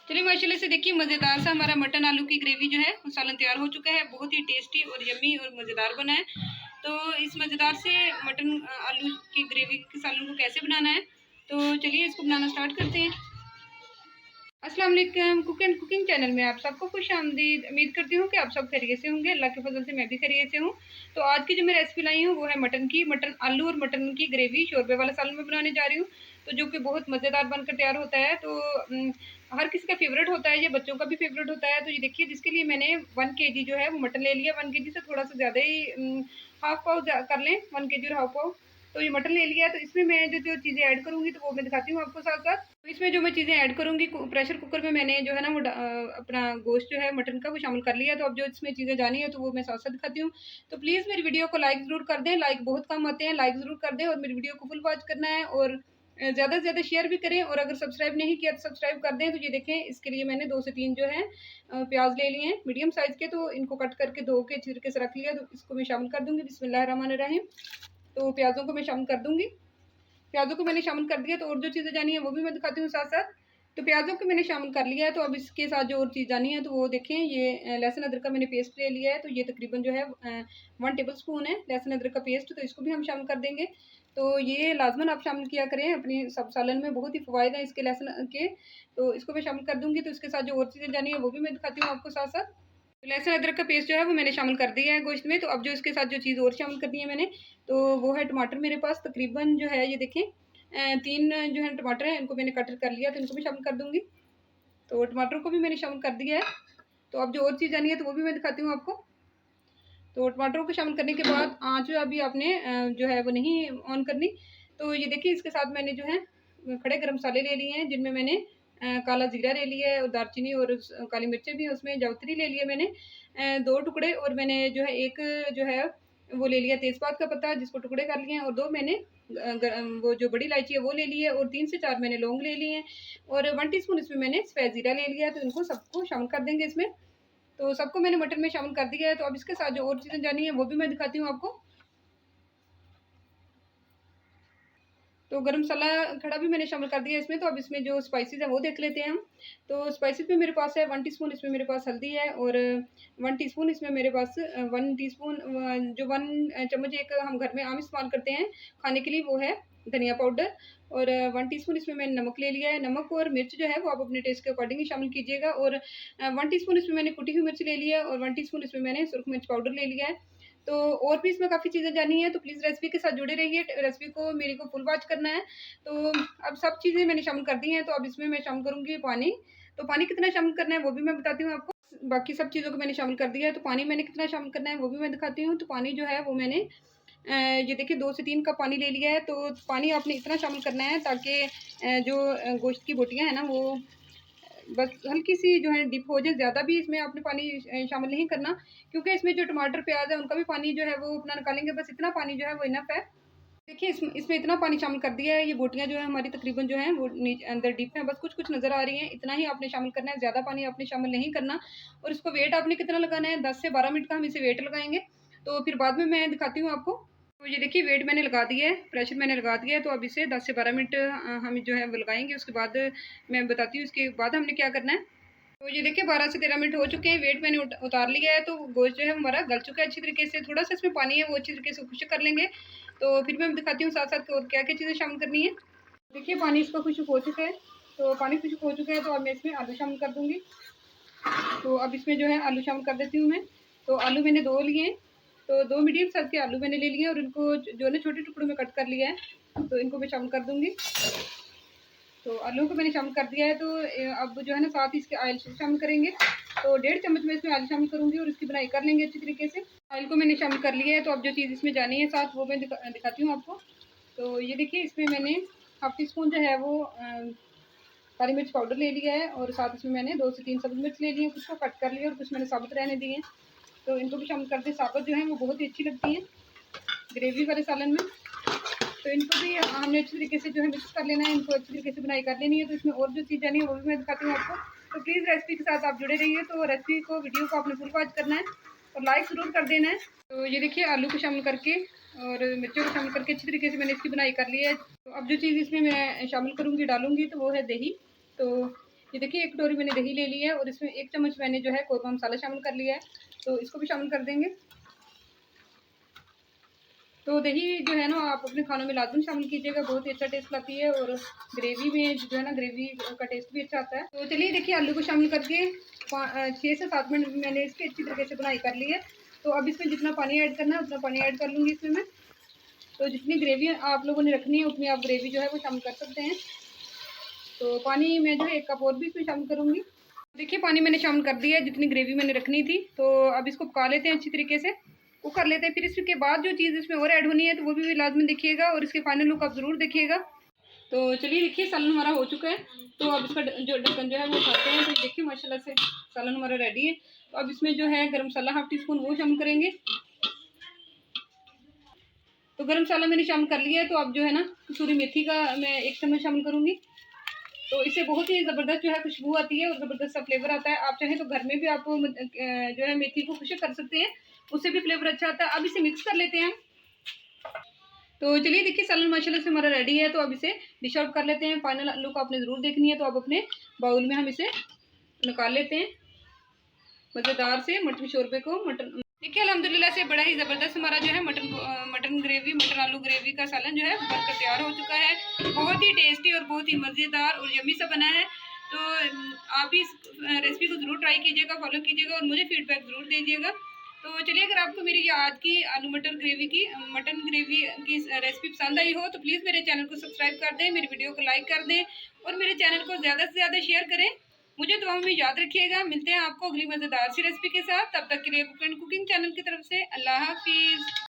चलिए माशाल्लाह से देखिए मज़ेदार सा हमारा मटन आलू की ग्रेवी जो है वो सालन तैयार हो चुका है। बहुत ही टेस्टी और यम्मी और मज़ेदार बना है। तो इस मज़ेदार से मटन आलू की ग्रेवी के सालन को कैसे बनाना है, तो चलिए इसको बनाना स्टार्ट करते हैं। अस्सलाम वालेकुम, कुक एंड कुकिंग चैनल में आप सबको खुश आमदीद। उम्मीद करती हूँ कि आप सब खैरियत से होंगे। अल्लाह के फजल से मैं भी खैरियत से हूँ। तो आज की जो मैं रेसिपी लाई हूँ वो है मटन आलू और मटन की ग्रेवी शोरबे वाला सालन में बनाने जा रही हूँ, तो जो कि बहुत मज़ेदार बनकर तैयार होता है। तो हर किसी का फेवरेट होता है, ये बच्चों का भी फेवरेट होता है। तो ये देखिए, जिसके लिए मैंने 1 kg जो है वो मटन ले लिया। 1 kg से थोड़ा सा ज़्यादा ही हाफ पाव कर लें, 1 kg और हाफ पाव। तो ये मटन ले लिया है। तो इसमें मैं जो चीज़ें ऐड करूँगी तो वो मैं दिखाती हूँ आपको साथ साथ। तो इसमें जो मैं चीज़ें ऐड करूँगी, प्रेशर कुकर में मैंने जो है ना वो अपना गोश्त जो है मटन का वो शामिल कर लिया है। तो अब जो इसमें चीज़ें जानी है तो वो मैं साथ साथ दिखाती हूँ। तो प्लीज़ मेरी वीडियो को लाइक ज़रूर कर दें, लाइक बहुत कम आते हैं, लाइक ज़रूर कर दें और मेरी वीडियो को फुल वॉच करना है और ज़्यादा से ज़्यादा शेयर भी करें। और अगर सब्सक्राइब नहीं किया तो सब्सक्राइब कर दें। तो ये देखें, इसके लिए मैंने 2 से 3 जो है प्याज ले लिए हैं मीडियम साइज़ के। तो इनको कट करके धो के अच्छी तरीके से रख लिया। तो इसको मैं शामिल कर दूँगी। बिस्मिल्लाहिर्रहमानिर्रहीम। तो प्याज़ों को मैं शामिल कर दूँगी। प्याज़ों को मैंने शामिल कर दिया। तो और जो चीज़ें जानी है वो भी मैं दिखाती हूँ साथ साथ। तो प्याज़ों को मैंने शामिल कर लिया है। तो अब इसके साथ जो और चीज़ जानी है तो वो देखें, ये लहसुन अदरक का मैंने पेस्ट ले लिया है। तो ये तकरीबन जो है 1 टेबल स्पून है लहसुन अदरक का पेस्ट। तो इसको भी हम शामिल कर देंगे। तो ये लाजमन आप शामिल किया करें अपनी सब सालन में, बहुत ही फ़वाइद हैं इसके लहसुन के। तो इसको मैं शामिल कर दूँगी। तो इसके साथ जो और चीज़ें जानी है वो भी मैं दिखाती हूँ आपको साथ साथ। लहसुन अदरक का पेस्ट जो है वो मैंने शामिल कर दिया है गोश्त में। तो अब जो इसके साथ जो चीज़ और शामिल करनी है मैंने, तो वो है टमाटर। मेरे पास तकरीबन जो है ये देखें 3 जो है टमाटर हैं, इनको मैंने कट कर लिया। तो इनको भी शामिल कर दूँगी। तो टमाटर को भी मैंने शामिल कर दिया है। तो अब जो और चीज़ जानी है तो वो भी मैं दिखाती हूँ आपको। तो टमाटरों को शामिल करने के बाद आँच अभी आपने जो है वो नहीं ऑन करनी। तो ये देखिए, इसके साथ मैंने जो है खड़े गरम मसाले ले लिए हैं, जिनमें मैंने काला ज़ीरा ले लिया है और दालचीनी और काली मिर्चें भी हैं उसमें। जावित्री ले लिया मैंने 2 टुकड़े, और मैंने जो है एक जो है वो ले लिया तेज़पात का पत्ता, जिसको टुकड़े कर लिए हैं, और 2 मैंने वो जो बड़ी इलायची है वो ले ली है, और 3 से 4 मैंने लौंग ले लिए हैं, और 1 टीस्पून इसमें मैंने सफ़ेद ज़ीरा ले लिया है। तो इनको सबको शामिल कर देंगे इसमें। तो सबको मैंने मटन में शामिल कर दिया है। तो अब इसके साथ जो और चीज़ें जानी है वो भी मैं दिखाती हूँ आपको। तो गरम मसाला खड़ा भी मैंने शामिल कर दिया इसमें। तो अब इसमें जो स्पाइसेस हैं वो देख लेते हैं हम। तो स्पाइसेस में मेरे पास है 1 टीस्पून इसमें मेरे पास हल्दी है, और 1 टीस्पून इसमें मेरे पास 1 टीस्पून जो 1 चम्मच एक हम घर में आम इस्तेमाल करते हैं खाने के लिए, वो है धनिया पाउडर, और 1 टीस्पून इसमें मैंने नमक ले लिया है। नमक और मिर्च जो है वो आप अपने टेस्ट के अकॉर्डिंग ही शामिल कीजिएगा। और 1 टीस्पून इसमें मैंने कुटी हुई मिर्च ले ली है, और 1 टीस्पून इसमें मैंने सुरख मिर्च पाउडर ले लिया है। तो और भी इसमें काफ़ी चीज़ें जानी है। तो प्लीज़ रेसिपी के साथ जुड़े रहिए, रेसिपी को मेरे को फुल वॉच करना है। तो अब सब चीज़ें मैंने शामिल कर दी हैं। तो अब इसमें मैं शामिल करूँगी पानी। तो पानी कितना शामिल करना है वो भी मैं बताती हूँ आपको। बाकी सब चीज़ों को मैंने शामिल कर दिया है। तो पानी मैंने कितना शामिल करना है वो भी मैं दिखाती हूँ। तो पानी जो है वो मैंने ये देखिए 2 से 3 कप पानी ले लिया है। तो पानी आपने इतना शामिल करना है ताकि जो गोश्त की बोटियाँ हैं ना वो बस हल्की सी जो है डिप हो जाए। ज़्यादा भी इसमें आपने पानी शामिल नहीं करना, क्योंकि इसमें जो टमाटर प्याज है उनका भी पानी जो है वो अपना निकालेंगे। बस इतना पानी जो है वो इनफ है। देखिए, इसमें इतना पानी शामिल कर दिया है। ये बोटियाँ जो है हमारी तकरीबन जो है वो नीचे अंदर डीप हैं, बस कुछ कुछ नज़र आ रही हैं। इतना ही आपने शामिल करना है, ज़्यादा पानी आपने शामिल नहीं करना। और इसको वेट आपने कितना लगाना है, 10 से 12 मिनट का हम इसे वेट लगाएंगे। तो फिर बाद में मैं दिखाती हूँ आपको। तो ये देखिए, वेट मैंने लगा दिया है, प्रेशर मैंने लगा दिया है। तो अब इसे 10 से 12 मिनट हम जो है वो लगाएंगे। उसके बाद मैं बताती हूँ इसके बाद हमने क्या करना है। तो ये देखिए 12 से 13 मिनट हो चुके हैं, वेट मैंने उतार लिया है। तो गोश्त जो है हमारा गल चुका है अच्छी तरीके से। थोड़ा सा इसमें पानी है वो अच्छी तरीके से खुश्क कर लेंगे। तो फिर मैं दिखाती हूँ साथ साथ और क्या क्या चीज़ें शामिल करनी है। देखिए, पानी इसका खुश्क हो चुका है। तो पानी खुश्क हो चुका है। तो अब मैं इसमें आलू शामिल कर दूँगी। तो अब इसमें जो है आलू शामिल कर देती हूँ मैं। तो आलू मैंने 2 लिए हैं। तो 2 मीडियम साइज़ के आलू मैंने ले लिए, और इनको जो है ना छोटे टुकड़ों में कट कर लिया है। तो इनको मैं शामिल कर दूँगी। तो आलू को मैंने शामिल कर दिया है। तो अब जो है ना साथ ही इसके ऑयल शामिल करेंगे। तो 1.5 चम्मच में इसमें ऑयल शामिल करूँगी और इसकी बनाई कर लेंगे अच्छी तरीके से। ऑयल को मैंने शामिल कर लिया है। तो अब जो चीज़ इसमें जानी है साथ वो मैं दिखाती हूँ आपको। तो ये देखिए, इसमें मैंने हाफ टी स्पून जो है वो काली मिर्च पाउडर ले लिया है, और साथ इसमें मैंने 2 से 3 सब्ज़ मिर्च ले ली है। कुछ को कट कर लिया और कुछ मैंने साबुत रहने दिए हैं। तो इनको भी शामिल कर दें। साबुत जो है वो बहुत ही अच्छी लगती हैं ग्रेवी वाले सालन में। तो इनको भी हमने अच्छी तरीके से जो है मिक्स कर लेना है। इनको अच्छी तरीके से बनाई कर लेनी है। तो इसमें और जो चीज़ जानी है वो भी मैं दिखाती हूँ आपको। तो प्लीज़ रेसिपी के साथ आप जुड़े रहिए। तो रेसिपी को वीडियो को आपने फुल वॉच करना है और लाइक ज़रूर कर देना है। तो ये देखिए, आलू को शामिल करके और मिर्चों को शामिल करके अच्छी तरीके से मैंने इसकी बनाई कर ली है। तो अब जो चीज़ इसमें मैं शामिल करूँगी डालूँगी तो वो है दही। तो ये देखिए एक कटोरी मैंने दही ले ली है और इसमें 1 चम्मच मैंने जो है कौरमा मसाला शामिल कर लिया है, तो इसको भी शामिल कर देंगे। तो दही जो है ना आप अपने खानों में लाजमी शामिल कीजिएगा, बहुत ही अच्छा टेस्ट लाती है और ग्रेवी में जो है ना ग्रेवी का टेस्ट भी अच्छा आता है। तो चलिए देखिए आलू को शामिल करके 6 से 7 मिनट मैंने इसकी अच्छी तरीके से बुनाई कर ली है। तो अब इसमें जितना पानी ऐड करना है उतना पानी ऐड कर लूँगी इसमें मैं। तो जितनी ग्रेवी आप लोगों ने रखनी है उतनी आप ग्रेवी जो है वो शामिल कर सकते हैं। तो पानी मैं जो है 1 कप और भी इसमें शामिल करूँगी। देखिए पानी मैंने शामिल कर दिया है जितनी ग्रेवी मैंने रखनी थी। तो अब इसको पका लेते हैं अच्छी तरीके से, कुक कर लेते हैं। फिर इसके बाद जो चीज़ इसमें और ऐड होनी है तो वो भी लाजमी देखिएगा और इसके फाइनल लुक आप ज़रूर देखिएगा। तो चलिए देखिए सालन हमारा हो चुका है। तो अब इसका जो ढक्कन जो है वो उठाते हैं। तो देखिए माशाल्लाह से सालन हमारा रेडी है। तो अब इसमें जो है गरम मसाला 1/2 टीस्पून वो शामिल करेंगे। तो गरम मसाला मैंने शामिल कर लिया है। तो अब जो है ना कसूरी मेथी का मैं 1 चम्मच शामिल करूँगी। तो इससे बहुत ही ज़बरदस्त जो है खुशबू आती है और ज़बरदस्त सा फ्लेवर आता है। आप चाहें तो घर में भी आप जो है मेथी को खुशक कर सकते हैं, उससे भी फ्लेवर अच्छा आता है। अब इसे मिक्स कर लेते हैं। तो चलिए देखिए सालन माशाल्लाह से हमारा रेडी है। तो अब इसे डिश आउट कर लेते हैं। फाइनल लुक आपने ज़रूर देखनी है। तो अब अपने बाउल में हम इसे निकाल लेते हैं मज़ेदार से मटन शोरबे को। मटन देखिए अल्हम्दुलिल्लाह से बड़ा ही ज़बरदस्त हमारा जो है मटन ग्रेवी मटन आलू ग्रेवी का सालन जो है बनकर तैयार हो चुका है। बहुत ही टेस्टी और बहुत ही मज़ेदार और यम्मी सा बना है। तो आप इस रेसिपी को ज़रूर ट्राई कीजिएगा, फॉलो कीजिएगा और मुझे फीडबैक ज़रूर दीजिएगा। तो चलिए अगर आपको मेरी ये आज की आलू मटन ग्रेवी की रेसिपी पसंद आई हो तो प्लीज़ मेरे चैनल को सब्सक्राइब कर दें, मेरी वीडियो को लाइक कर दें और मेरे चैनल को ज़्यादा से ज़्यादा शेयर करें। मुझे दुआओं में याद रखिएगा। मिलते हैं आपको अगली मज़ेदार सी रेसिपी के साथ। तब तक के लिए कुकिंग चैनल की तरफ से अल्लाह हाफिज़।